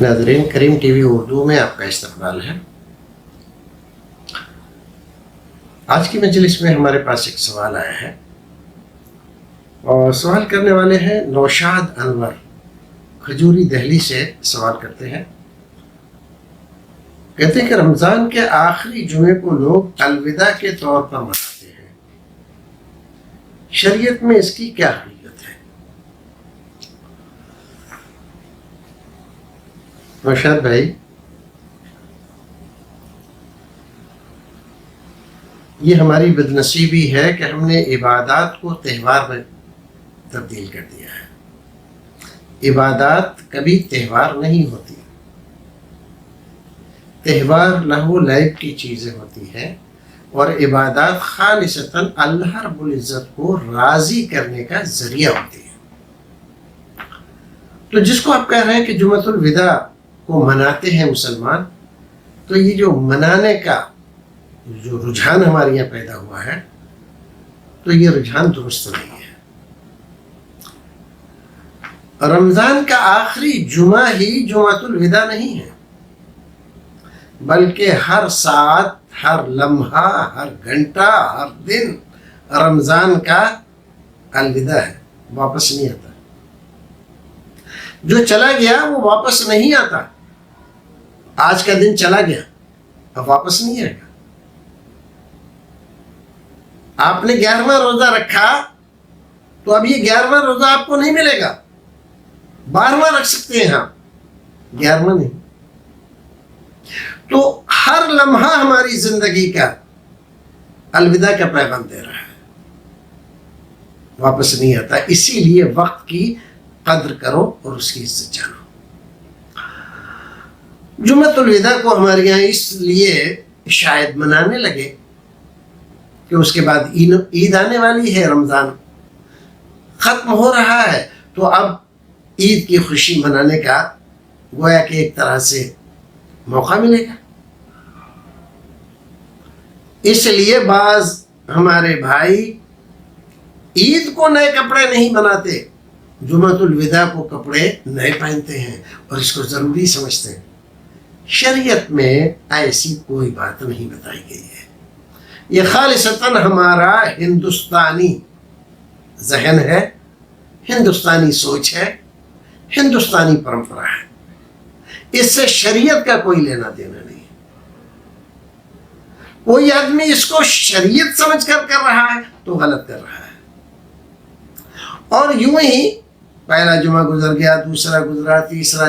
ناظرین، کریم T V Urdu میں آپ کا استقبال ہے۔ آج کی مجلس میں ہمارے پاس ایک سوال آیا ہے اور سوال کرنے والے ہیں نوشاد انور، کھجوری دہلی سے سوال کرتے ہیں۔ کہتے ہیں کہ رمضان کے آخری جمعے کو لوگ الوداع کے طور پر مناتے ہیں، شریعت میں اس کی کیا حقیقت ہے؟ نوشاد بھائی، یہ ہماری بدنصیبی ہے کہ ہم نے عبادات کو تہوار میں تبدیل کر دیا ہے۔ عبادات کبھی تہوار نہیں ہوتی، تہوار لہو لعب کی چیزیں ہوتی ہیں، اور عبادات خالصتاً اللہ رب العزت کو راضی کرنے کا ذریعہ ہوتی ہے۔ تو جس کو آپ کہہ رہے ہیں کہ جمعۃ الوداع کو مناتے ہیں مسلمان، تو یہ جو منانے کا جو رجحان ہمارے یہاں پیدا ہوا ہے، تو یہ رجحان درست نہیں ہے۔ رمضان کا آخری جمعہ ہی جمعۃ الوداع نہیں ہے، بلکہ ہر ساعت، ہر لمحہ، ہر گھنٹہ، ہر دن رمضان کا الوداع ہے، واپس نہیں آتا۔ جو چلا گیا وہ واپس نہیں آتا۔ آج کا دن چلا گیا، اب واپس نہیں آئے گا۔ آپ نے 11واں روزہ رکھا تو اب یہ 11واں روزہ آپ کو نہیں ملے گا، 12واں رکھ سکتے ہیں آپ، 11واں نہیں۔ تو ہر لمحہ ہماری زندگی کا الوداع کا پیغام دے رہا ہے، واپس نہیں آتا۔ اسی لیے وقت کی قدر کرو اور اس کی عزت جانو۔ جمعۃ الوداع کو ہمارے یہاں اس لیے شاید منانے لگے کہ اس کے بعد عید آنے والی ہے، رمضان ختم ہو رہا ہے، تو اب عید کی خوشی منانے کا گویا کہ ایک طرح سے موقع ملے گا۔ اس لیے بعض ہمارے بھائی عید کو نئے کپڑے نہیں بناتے، جمعۃ الوداع کو کپڑے نئے پہنتے ہیں اور اس کو ضروری سمجھتے ہیں۔ شریعت میں ایسی کوئی بات نہیں بتائی گئی ہے۔ یہ خالصتاً ہمارا ہندوستانی ذہن ہے، ہندوستانی سوچ ہے، ہندوستانی پرمپرا ہے۔ اس سے شریعت کا کوئی لینا دینا نہیں۔ کوئی آدمی اس کو شریعت سمجھ کر رہا ہے تو غلط کر رہا ہے۔ اور یوں ہی پہلا جمعہ گزر گیا، دوسرا گزرا، تیسرا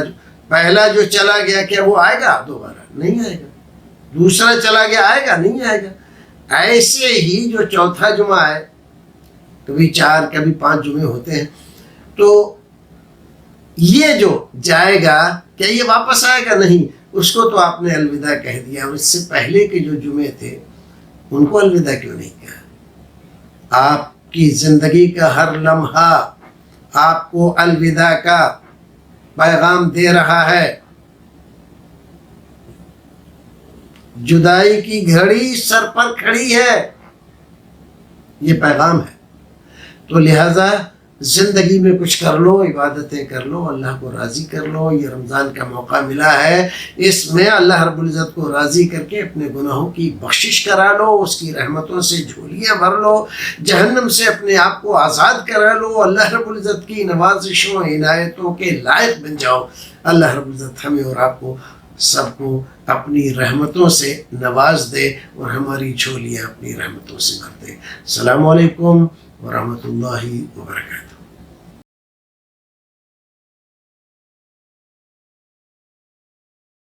پہلا جو چلا گیا، کیا وہ آئے گا دوبارہ؟ نہیں آئے گا۔ دوسرا چلا گیا، آئے گا؟ نہیں آئے گا۔ ایسے ہی جو چوتھا جمعہ ہے، کبھی 4 کبھی 5 جمعے ہوتے ہیں، تو یہ جو جائے گا، کیا یہ واپس آئے گا؟ نہیں۔ اس کو تو آپ نے الوداع کہہ دیا، اور اس سے پہلے کے جو جمعے تھے ان کو الوداع کیوں نہیں کہا؟ آپ کی زندگی کا ہر لمحہ آپ کو الوداع کا پیغام دے رہا ہے۔ جدائی کی گھڑی سر پر کھڑی ہے، یہ پیغام ہے۔ تو لہذا زندگی میں کچھ کر لو، عبادتیں کر لو، اللہ کو راضی کر لو۔ یہ رمضان کا موقع ملا ہے، اس میں اللہ رب العزت کو راضی کر کے اپنے گناہوں کی بخشش کرا لو، اس کی رحمتوں سے جھولیاں بھر لو، جہنم سے اپنے آپ کو آزاد کرا لو، اللہ رب العزت کی نوازشوں عنایتوں کے لائق بن جاؤ۔ اللہ رب العزت ہمیں اور آپ کو سب کو اپنی رحمتوں سے نواز دے اور ہماری جھولیاں اپنی رحمتوں سے بھر دے۔ السلام علیکم ورحمۃ اللہ وبرکاتہ۔